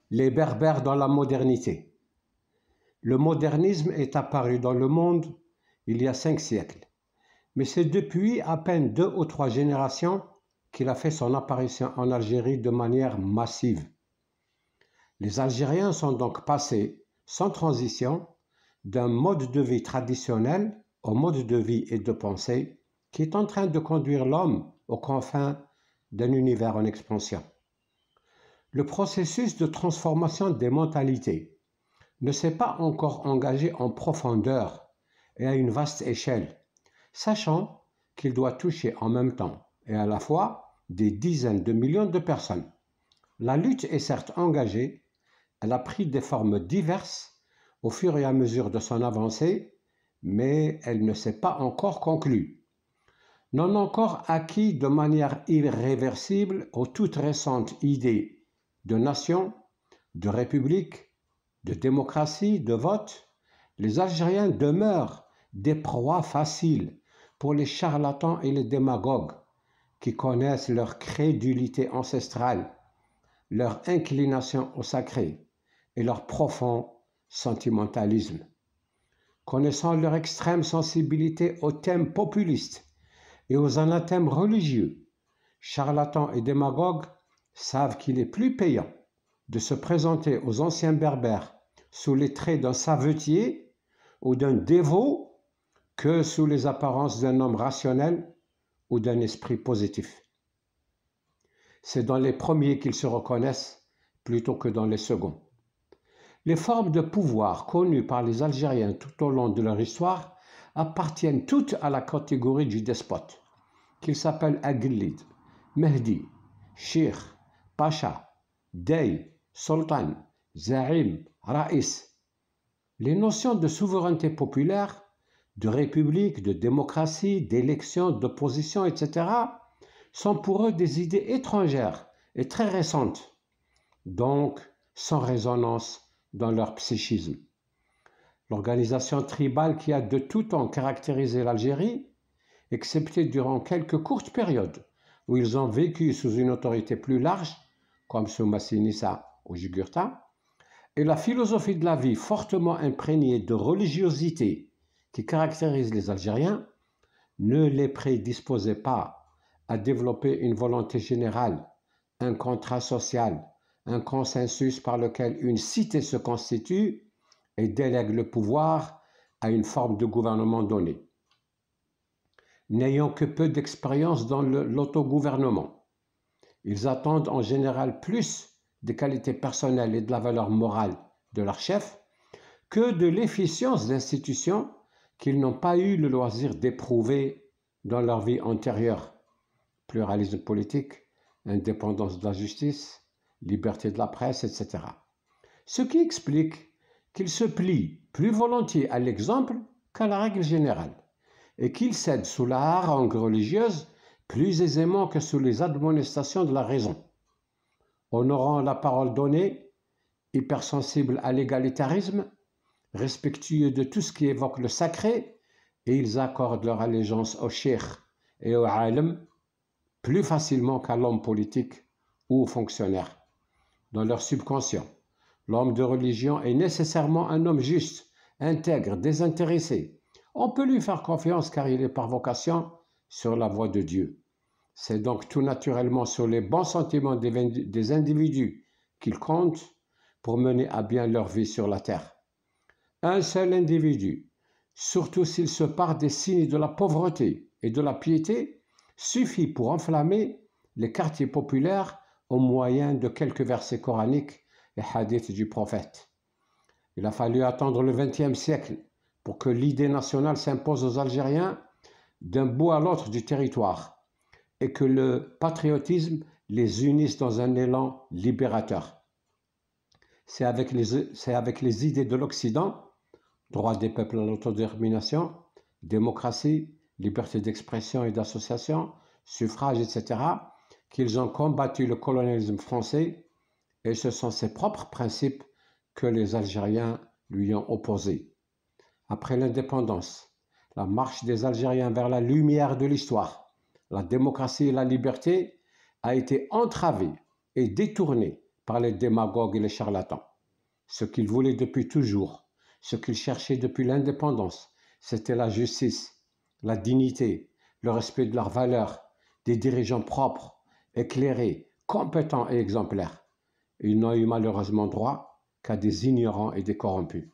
Les Berbères dans la modernité. Le modernisme est apparu dans le monde il y a 5 siècles, mais c'est depuis à peine 2 ou 3 générations qu'il a fait son apparition en Algérie de manière massive. Les Algériens sont donc passés, sans transition, d'un mode de vie traditionnel au mode de vie et de pensée qui est en train de conduire l'homme aux confins d'un univers en expansion. Le processus de transformation des mentalités ne s'est pas encore engagé en profondeur et à une vaste échelle, sachant qu'il doit toucher en même temps et à la fois des dizaines de millions de personnes. La lutte est certes engagée, elle a pris des formes diverses au fur et à mesure de son avancée, mais elle ne s'est pas encore conclue. Non encore acquis de manière irréversible aux toutes récentes idées de nation, de république, de démocratie, de vote, les Algériens demeurent des proies faciles pour les charlatans et les démagogues qui connaissent leur crédulité ancestrale, leur inclination au sacré et leur profond sentimentalisme. Connaissant leur extrême sensibilité aux thèmes populistes et aux anathèmes religieux, charlatans et démagogues savent qu'il est plus payant de se présenter aux anciens berbères sous les traits d'un savetier ou d'un dévot que sous les apparences d'un homme rationnel ou d'un esprit positif. C'est dans les premiers qu'ils se reconnaissent plutôt que dans les seconds. Les formes de pouvoir connues par les Algériens tout au long de leur histoire appartiennent toutes à la catégorie du despote, qu'il s'appelle Aghlid, Mehdi, Cheikh, Pacha, Dey, Sultan, Zaïm, Raïs. Les notions de souveraineté populaire, de république, de démocratie, d'élection, d'opposition, etc. sont pour eux des idées étrangères et très récentes, donc sans résonance dans leur psychisme. L'organisation tribale qui a de tout temps caractérisé l'Algérie, excepté durant quelques courtes périodes où ils ont vécu sous une autorité plus large, comme sous Massinissa ou Jugurtha, et la philosophie de la vie fortement imprégnée de religiosité qui caractérise les Algériens, ne les prédisposait pas à développer une volonté générale, un contrat social, un consensus par lequel une cité se constitue et délègue le pouvoir à une forme de gouvernement donnée. N'ayant que peu d'expérience dans l'autogouvernement, ils attendent en général plus des qualités personnelles et de la valeur morale de leur chef que de l'efficience d'institutions qu'ils n'ont pas eu le loisir d'éprouver dans leur vie antérieure. Pluralisme politique, indépendance de la justice, liberté de la presse, etc. Ce qui explique qu'ils se plient plus volontiers à l'exemple qu'à la règle générale et qu'ils cèdent sous la harangue religieuse plus aisément que sous les admonestations de la raison. Honorant la parole donnée, hypersensibles à l'égalitarisme, respectueux de tout ce qui évoque le sacré, et ils accordent leur allégeance au cheikh et au alim plus facilement qu'à l'homme politique ou au fonctionnaire. Dans leur subconscient, l'homme de religion est nécessairement un homme juste, intègre, désintéressé. On peut lui faire confiance car il est par vocation sur la voie de Dieu. C'est donc tout naturellement sur les bons sentiments des individus qu'ils comptent pour mener à bien leur vie sur la terre. Un seul individu, surtout s'il se part des signes de la pauvreté et de la piété, suffit pour enflammer les quartiers populaires au moyen de quelques versets coraniques et hadiths du prophète. Il a fallu attendre le XXe siècle pour que l'idée nationale s'impose aux Algériens d'un bout à l'autre du territoire et que le patriotisme les unisse dans un élan libérateur. C'est avec les idées de l'Occident, droit des peuples à l'autodétermination, démocratie, liberté d'expression et d'association, suffrage, etc., qu'ils ont combattu le colonialisme français, et ce sont ses propres principes que les Algériens lui ont opposés. Après l'indépendance, la marche des Algériens vers la lumière de l'histoire, la démocratie et la liberté a été entravée et détournée par les démagogues et les charlatans. Ce qu'ils voulaient depuis toujours, ce qu'ils cherchaient depuis l'indépendance, c'était la justice, la dignité, le respect de leurs valeurs, des dirigeants propres, éclairés, compétents et exemplaires. Ils n'ont eu malheureusement droit qu'à des ignorants et des corrompus.